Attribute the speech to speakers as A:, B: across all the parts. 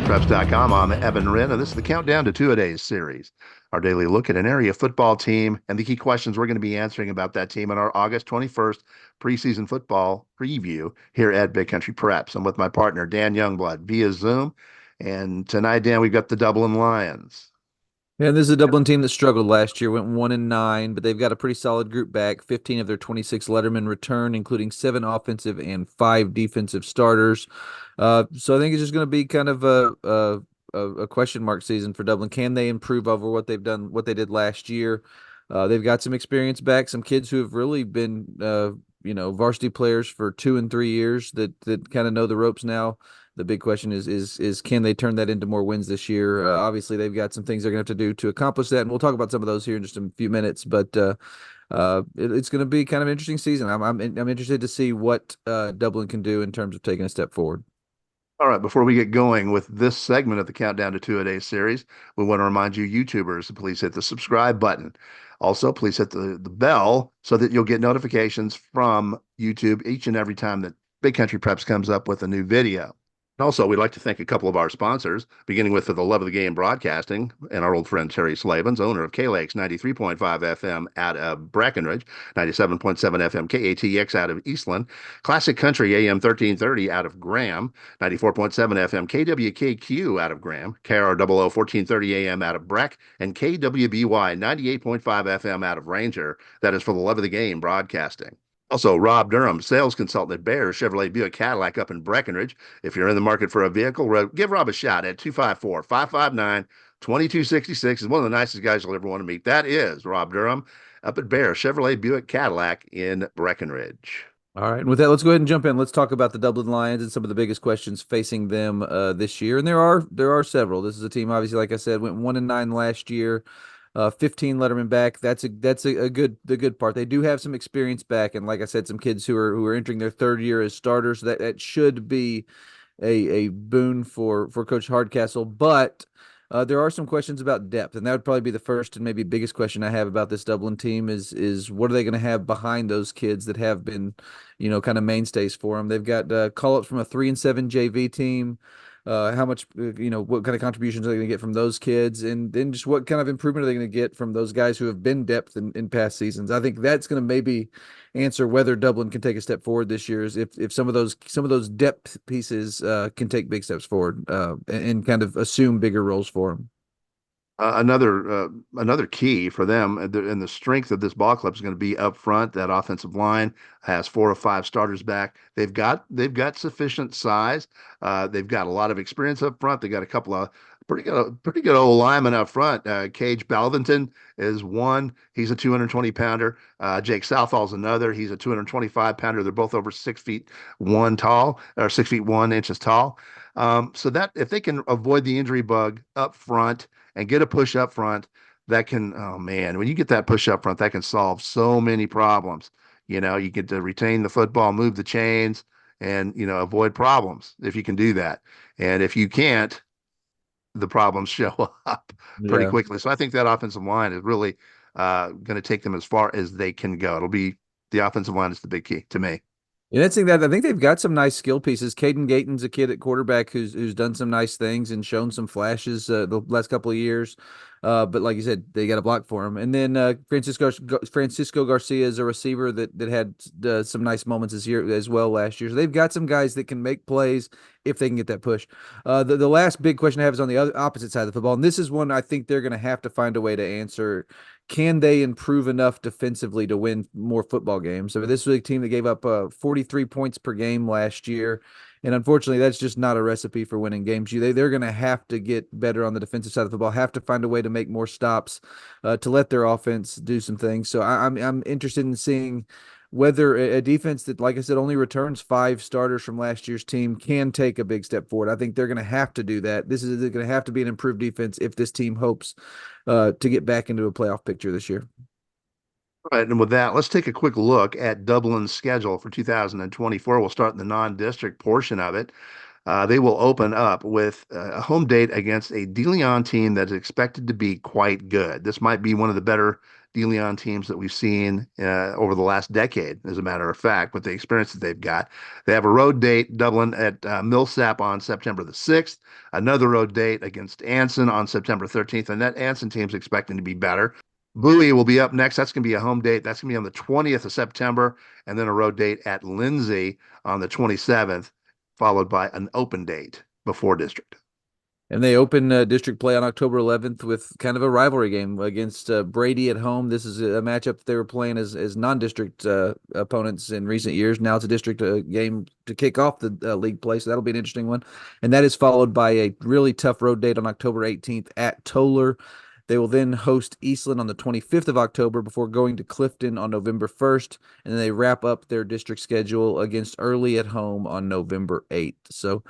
A: BigCountryPreps.com. I'm Evan Wren, and this is the Countdown to Two-A-Days series, our daily look at an area football team and the key questions we're going to be answering about that team in our August 21st preseason football preview here at Big Country Preps. I'm with my partner, Dan Youngblood, via Zoom. And tonight, Dan, we've got the Dublin Lions.
B: Yeah, this is a Dublin team that struggled last year, went 1-9, but they've got a pretty solid group back. 15 of their 26 Letterman return, including 7 offensive and 5 defensive starters. So I think it's just going to be kind of a question mark season for Dublin. Can they improve over what they've done, what they did last year? They've got some experience back, some kids who have really been varsity players for 2 and 3 years that kind of know the ropes now. The big question is can they turn that into more wins this year? Obviously, they've got some things they're going to have to do to accomplish that, and we'll talk about some of those here in just a few minutes. But it's going to be kind of an interesting season. I'm interested to see what Dublin can do in terms of taking a step forward.
A: All right, before we get going with this segment of the Countdown to Two-A-Days series, we want to remind you, YouTubers, to please hit the subscribe button. Also, please hit the bell so that you'll get notifications from YouTube each and every time that Big Country Preps comes up with a new video. And also, we'd like to thank a couple of our sponsors, beginning with For the Love of the Game Broadcasting and our old friend Terry Slavens, owner of KLAX 93.5 FM out of Breckenridge, 97.7 FM KATX out of Eastland, Classic Country AM 1330 out of Graham, 94.7 FM KWKQ out of Graham, KROO 1430 AM out of Breck, and KWBY 98.5 FM out of Ranger. That is For the Love of the Game Broadcasting. Also, Rob Durham, sales consultant at Bear Chevrolet Buick Cadillac up in Breckenridge. If you're in the market for a vehicle, give Rob a shout at 254-559-2266. He's one of the nicest guys you'll ever want to meet. That is Rob Durham up at Bear Chevrolet Buick Cadillac in Breckenridge.
B: All right, and with that, let's go ahead and jump in. Let's talk about the Dublin Lions and some of the biggest questions facing them this year. And there are several. This is a team, obviously, like I said, went 1-9 last year. 15 Letterman back. That's a good the good part. They do have some experience back, and like I said, some kids who are entering their third year as starters. That should be a boon for Coach Hardcastle. But there are some questions about depth, and that would probably be the first and maybe biggest question I have about this Dublin team is what are they going to have behind those kids that have been, kind of mainstays for them. They've got call-ups from a 3-7 JV team. How much, what kind of contributions are they going to get from those kids? And then just what kind of improvement are they going to get from those guys who have been depth in past seasons? I think that's going to maybe answer whether Dublin can take a step forward this year is if some of those depth pieces can take big steps forward and kind of assume bigger roles for them.
A: Another key for them and the strength of this ball club is going to be up front. That offensive line has 4 or 5 starters back. They've got sufficient size. They've got a lot of experience up front. They got a couple of pretty good old linemen up front. Cage Balvington is one. He's a 220 pounder. Jake Southall's another. He's a 225 pounder. They're both over 6'1" tall or 6'1" tall. So that if they can avoid the injury bug up front and get a push up front, that can, oh man, when you get that push up front, that can solve so many problems. You get to retain the football, move the chains, and, avoid problems if you can do that. And if you can't, the problems show up pretty
B: Yeah.
A: quickly. So I think that offensive line is really going to take them as far as they can go. It'll be the offensive line is the big key to me.
B: And that's that I think they've got some nice skill pieces. Caden Gayton's a kid at quarterback who's done some nice things and shown some flashes the last couple of years. But like you said, they got a block for him. And then Francisco Garcia is a receiver that had some nice moments this year as well last year. So they've got some guys that can make plays if they can get that push. The last big question I have is on the opposite side of the football, and this is one I think they're going to have to find a way to answer. Can they improve enough defensively to win more football games? I mean, this was a team that gave up 43 points per game last year. And unfortunately, that's just not a recipe for winning games. They're going to have to get better on the defensive side of the ball, have to find a way to make more stops to let their offense do some things. So I'm interested in seeing whether a defense that, like I said, only returns 5 starters from last year's team can take a big step forward. I think they're going to have to do that. This is going to have to be an improved defense if this team hopes to get back into a playoff picture this year.
A: All right, and with that, let's take a quick look at Dublin's schedule for 2024. We'll start in the non-district portion of it. They will open up with a home date against a De Leon team that's expected to be quite good. This might be one of the better DeLeon teams that we've seen over the last decade, as a matter of fact, with the experience that they've got. They have a road date, Dublin at Millsap on September the 6th, another road date against Anson on September 13th, and that Anson team's expecting to be better. Bowie will be up next. That's going to be a home date. That's going to be on the 20th of September, and then a road date at Lindsay on the 27th, followed by an open date before district.
B: And they open district play on October 11th with kind of a rivalry game against Brady at home. This is a matchup they were playing as non-district opponents in recent years. Now it's a district game to kick off the league play, so that'll be an interesting one. And that is followed by a really tough road date on October 18th at Toller. They will then host Eastland on the 25th of October before going to Clifton on November 1st, and then they wrap up their district schedule against Early at home on November 8th. So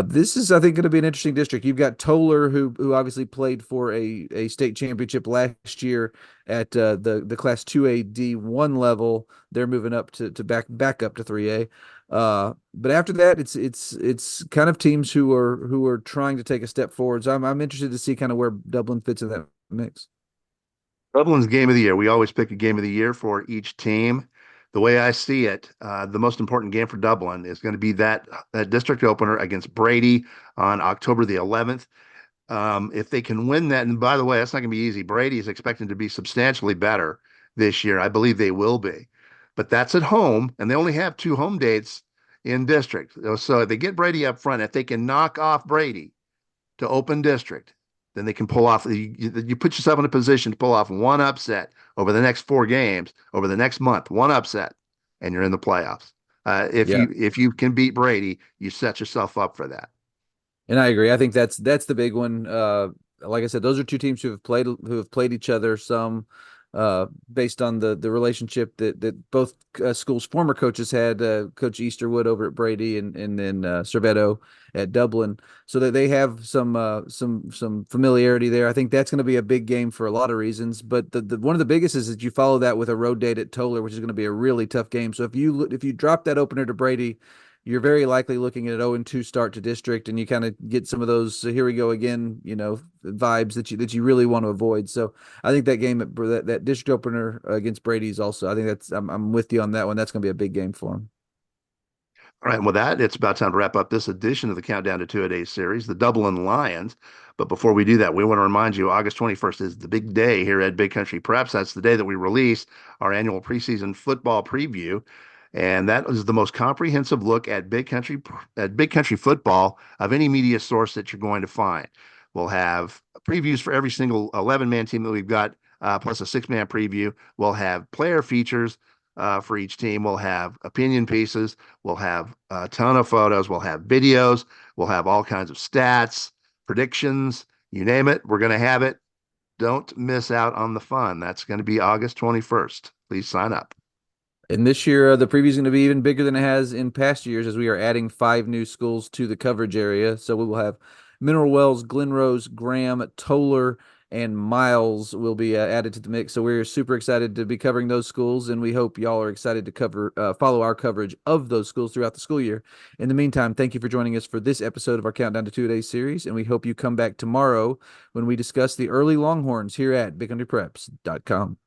B: this is, I think, going to be an interesting district. You've got Toller, who obviously played for a state championship last year at the Class 2A D1 level. They're moving up to back up to 3A. But after that, it's kind of teams who are trying to take a step forward. So I'm interested to see kind of where Dublin fits in that mix.
A: Dublin's game of the year. We always pick a game of the year for each team. The way I see it, the most important game for Dublin is going to be that district opener against Brady on October the 11th. If they can win that, and by the way, that's not going to be easy. Brady is expecting to be substantially better this year. I believe they will be, but that's at home, and they only have two home dates in district. So if they get Brady up front, if they can knock off Brady to open district, then they can pull off. You put yourself in a position to pull off one upset over the next four games, over the next month, one upset, and you're in the playoffs.
B: Yeah.
A: If you can beat Brady, you set yourself up for that.
B: And I agree. I think that's the big one. Like I said, those are two teams who have played each other some, based on the relationship that both schools' former coaches had, Coach Easterwood over at Brady and then Servetto at Dublin, so that they have some familiarity there. I think that's going to be a big game for a lot of reasons. But the one of the biggest is that you follow that with a road date at Toller, which is going to be a really tough game. So if you drop that opener to Brady, you're very likely looking at an 0-2 start to district, and you kind of get some of those here we go again, vibes that you really want to avoid. So I think that game that district opener against Brady is also. I think I'm with you on that one. That's going to be a big game for him.
A: All right, and with that, it's about time to wrap up this edition of the Countdown to Two-A-Day series, the Dublin Lions. But before we do that, we want to remind you August 21st is the big day here at Big Country Preps. That's the day that we release our annual preseason football preview. And that is the most comprehensive look at Big Country football of any media source that you're going to find. We'll have previews for every single 11-man team that we've got, plus a 6-man preview. We'll have player features for each team. We'll have opinion pieces. We'll have a ton of photos. We'll have videos. We'll have all kinds of stats, predictions, you name it. We're going to have it. Don't miss out on the fun. That's going to be August 21st. Please sign up.
B: And this year, the preview is going to be even bigger than it has in past years, as we are adding 5 new schools to the coverage area. So we will have Mineral Wells, Glenrose, Graham, Toller, and Miles will be added to the mix. So we're super excited to be covering those schools, and we hope y'all are excited to follow our coverage of those schools throughout the school year. In the meantime, thank you for joining us for this episode of our Countdown to Two-A-Day series, and we hope you come back tomorrow when we discuss the early Longhorns here at BigCountryPreps.com.